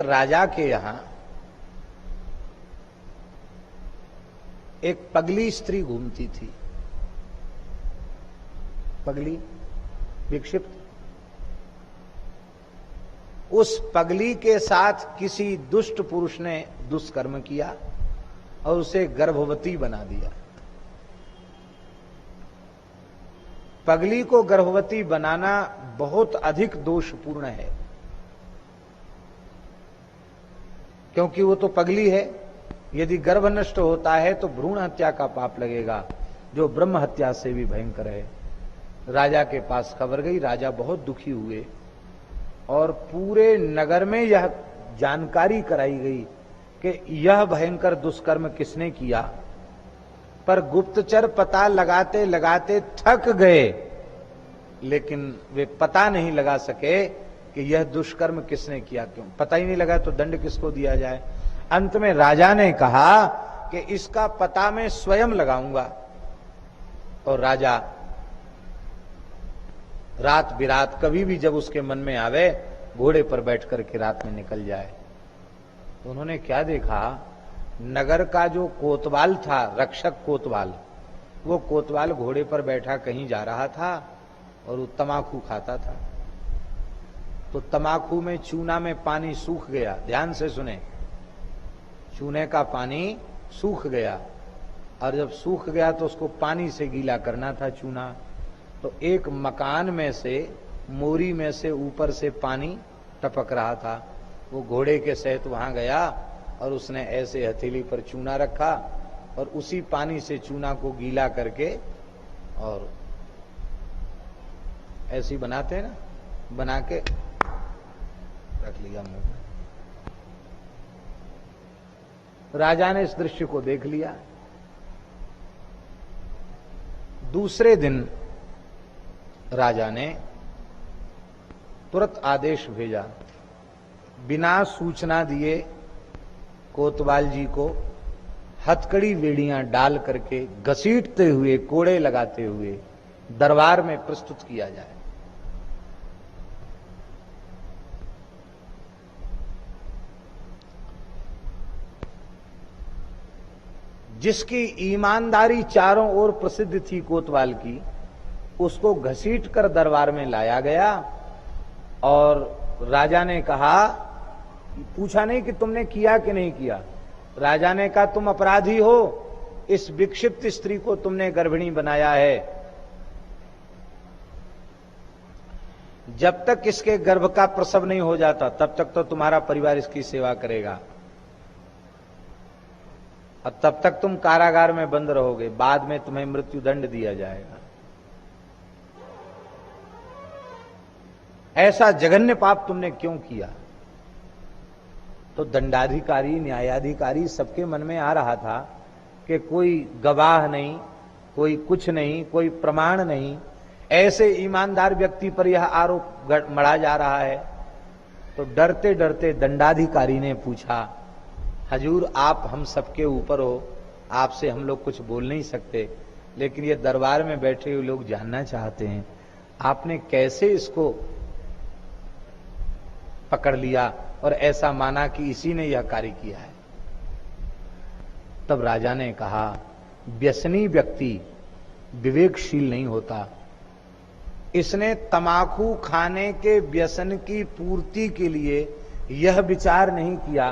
राजा के यहां एक पगली स्त्री घूमती थी। पगली, विक्षिप्त। उस पगली के साथ किसी दुष्ट पुरुष ने दुष्कर्म किया और उसे गर्भवती बना दिया। पगली को गर्भवती बनाना बहुत अधिक दोषपूर्ण है, क्योंकि वो तो पगली है। यदि गर्भ नष्ट होता है तो भ्रूण हत्या का पाप लगेगा, जो ब्रह्म हत्या से भी भयंकर है। राजा के पास खबर गई, राजा बहुत दुखी हुए और पूरे नगर में यह जानकारी कराई गई कि यह भयंकर दुष्कर्म किसने किया। पर गुप्तचर पता लगाते लगाते थक गए, लेकिन वे पता नहीं लगा सके कि यह दुष्कर्म किसने किया। क्यों पता ही नहीं लगा तो दंड किसको दिया जाए। अंत में राजा ने कहा कि इसका पता मैं स्वयं लगाऊंगा। और राजा रात बिरात कभी भी जब उसके मन में आवे, घोड़े पर बैठ करके रात में निकल जाए। तो उन्होंने क्या देखा, नगर का जो कोतवाल था, रक्षक कोतवाल, वो कोतवाल घोड़े पर बैठा कहीं जा रहा था और वो तमाकू खाता था। तो तमाकू में चूना में पानी सूख गया। ध्यान से सुने, चूने का पानी सूख गया, और जब सूख गया तो उसको पानी से गीला करना था चूना। तो एक मकान में से, मोरी में से ऊपर से पानी टपक रहा था। वो घोड़े के सहित वहां गया और उसने ऐसे हथेली पर चूना रखा और उसी पानी से चूना को गीला करके, और ऐसी बनाते हैं ना, बना के रख लिया मुंह में। राजा ने इस दृश्य को देख लिया। दूसरे दिन राजा ने तुरंत आदेश भेजा, बिना सूचना दिए कोतवाल जी को हथकड़ी वेड़ियां डाल करके घसीटते हुए, कोड़े लगाते हुए दरबार में प्रस्तुत किया जाए। जिसकी ईमानदारी चारों ओर प्रसिद्ध थी कोतवाल की, उसको घसीट कर दरबार में लाया गया। और राजा ने कहा, पूछा नहीं कि तुमने किया कि नहीं किया। राजा ने कहा, तुम अपराधी हो, इस विक्षिप्त स्त्री को तुमने गर्भिणी बनाया है। जब तक इसके गर्भ का प्रसव नहीं हो जाता तब तक तो तुम्हारा परिवार इसकी सेवा करेगा, और तब तक तुम कारागार में बंद रहोगे। बाद में तुम्हें मृत्यु दंड दिया जाएगा। ऐसा जघन्य पाप तुमने क्यों किया। तो दंडाधिकारी, न्यायाधिकारी सबके मन में आ रहा था कि कोई गवाह नहीं, कोई कुछ नहीं, कोई प्रमाण नहीं, ऐसे ईमानदार व्यक्ति पर यह आरोप मढ़ा जा रहा है। तो डरते डरते दंडाधिकारी ने पूछा, हजूर आप हम सबके ऊपर हो, आपसे हम लोग कुछ बोल नहीं सकते, लेकिन ये दरबार में बैठे हुए लोग जानना चाहते हैं, आपने कैसे इसको पकड़ लिया और ऐसा माना कि इसी ने यह कार्य किया है। तब राजा ने कहा, व्यसनी व्यक्ति विवेकशील नहीं होता। इसने तमाकू खाने के व्यसन की पूर्ति के लिए यह विचार नहीं किया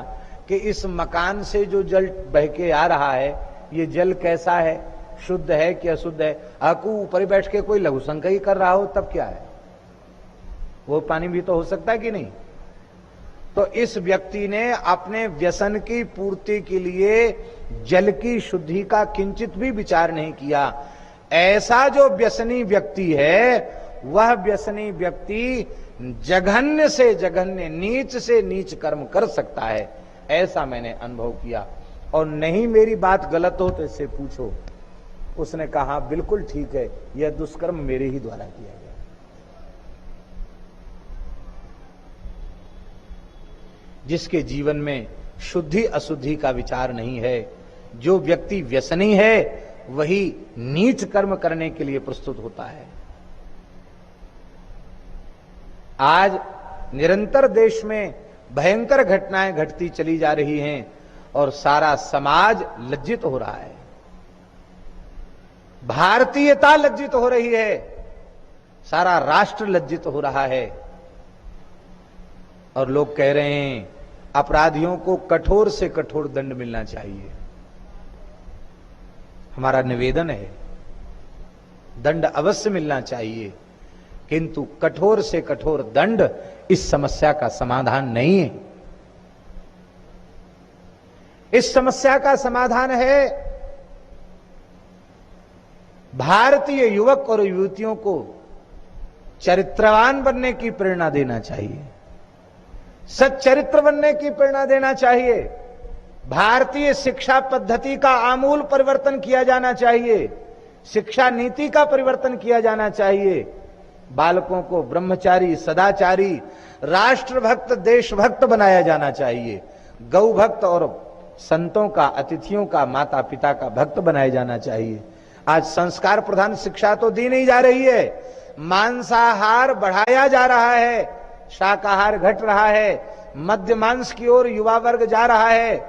कि इस मकान से जो जल बह के आ रहा है, ये जल कैसा है, शुद्ध है कि अशुद्ध है। आकू ऊपर बैठ के कोई लघु शंका ही कर रहा हो तब क्या है, वो पानी भी तो हो सकता है कि नहीं। तो इस व्यक्ति ने अपने व्यसन की पूर्ति के लिए जल की शुद्धि का किंचित भी विचार नहीं किया। ऐसा जो व्यसनी व्यक्ति है, वह व्यसनी व्यक्ति जघन्य से जघन्य, नीच से नीच कर्म कर सकता है, ऐसा मैंने अनुभव किया। और नहीं मेरी बात गलत हो तो इससे पूछो। उसने कहा, बिल्कुल ठीक है, यह दुष्कर्म मेरे ही द्वारा किया गया। जिसके जीवन में शुद्धि अशुद्धि का विचार नहीं है, जो व्यक्ति व्यसनी है, वही नीच कर्म करने के लिए प्रस्तुत होता है। आज निरंतर देश में भयंकर घटनाएं घटती चली जा रही हैं और सारा समाज लज्जित हो रहा है, भारतीयता लज्जित हो रही है, सारा राष्ट्र लज्जित हो रहा है। और लोग कह रहे हैं अपराधियों को कठोर से कठोर दंड मिलना चाहिए। हमारा निवेदन है दंड अवश्य मिलना चाहिए, किंतु कठोर से कठोर दंड इस समस्या का समाधान नहीं है। इस समस्या का समाधान है भारतीय युवक और युवतियों को चरित्रवान बनने की प्रेरणा देना चाहिए, सच्चरित्र बनने की प्रेरणा देना चाहिए। भारतीय शिक्षा पद्धति का आमूल परिवर्तन किया जाना चाहिए, शिक्षा नीति का परिवर्तन किया जाना चाहिए। बालकों को ब्रह्मचारी, सदाचारी, राष्ट्रभक्त, देशभक्त बनाया जाना चाहिए। गौ भक्त और संतों का, अतिथियों का, माता पिता का भक्त बनाया जाना चाहिए। आज संस्कार प्रधान शिक्षा तो दी नहीं जा रही है, मांसाहार बढ़ाया जा रहा है, शाकाहार घट रहा है, मद्य मांस की ओर युवा वर्ग जा रहा है,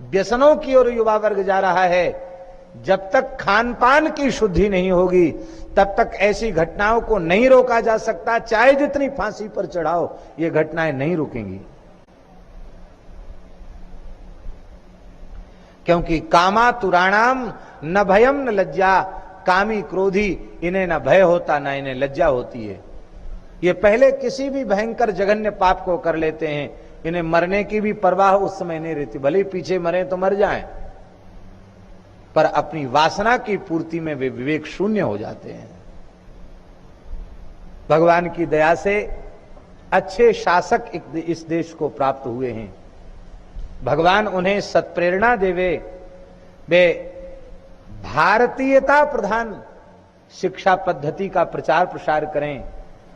व्यसनों की ओर युवा वर्ग जा रहा है। जब तक खान पान की शुद्धि नहीं होगी तब तक ऐसी घटनाओं को नहीं रोका जा सकता। चाहे जितनी फांसी पर चढ़ाओ, ये घटनाएं नहीं रुकेंगी, क्योंकि कामातुराणाम न भयम न लज्जा, कामी क्रोधी इन्हें न भय होता न इन्हें लज्जा होती है। ये पहले किसी भी भयंकर जघन्य पाप को कर लेते हैं, इन्हें मरने की भी परवाह उस समय नहीं रहती, भले पीछे मरे तो मर जाएं, पर अपनी वासना की पूर्ति में वे विवेक शून्य हो जाते हैं। भगवान की दया से अच्छे शासक इस देश को प्राप्त हुए हैं। भगवान उन्हें सत्प्रेरणा देवे, वे भारतीयता प्रधान शिक्षा पद्धति का प्रचार प्रसार करें,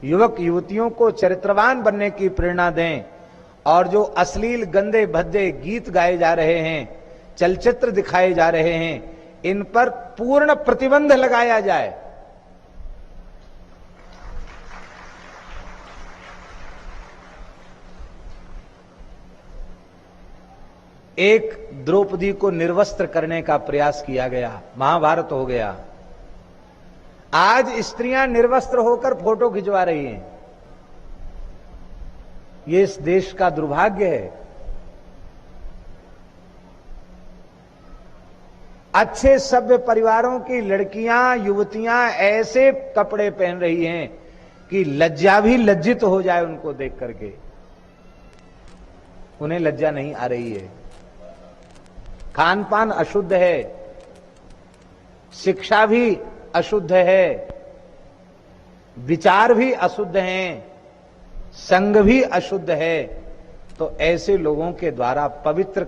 युवक युवतियों को चरित्रवान बनने की प्रेरणा दें, और जो अश्लील गंदे भद्दे गीत गाए जा रहे हैं, चलचित्र दिखाए जा रहे हैं, इन पर पूर्ण प्रतिबंध लगाया जाए। एक द्रौपदी को निर्वस्त्र करने का प्रयास किया गया, महाभारत हो गया। आज स्त्रियां निर्वस्त्र होकर फोटो खिंचवा रही हैं। ये इस देश का दुर्भाग्य है। अच्छे सभ्य परिवारों की लड़कियां, युवतियां ऐसे कपड़े पहन रही हैं कि लज्जा भी लज्जित हो जाए उनको देख करके। उन्हें लज्जा नहीं आ रही है। खान पान अशुद्ध है, शिक्षा भी अशुद्ध है, विचार भी अशुद्ध हैं, संग भी अशुद्ध है। तो ऐसे लोगों के द्वारा पवित्र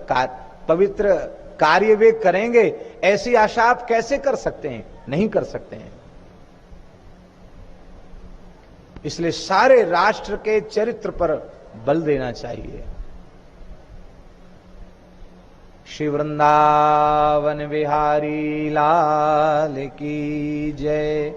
कार्य वे करेंगे, ऐसी आशा आप कैसे कर सकते हैं? नहीं कर सकते हैं। इसलिए सारे राष्ट्र के चरित्र पर बल देना चाहिए। श्री वृंदावन बिहारी लाल की जय।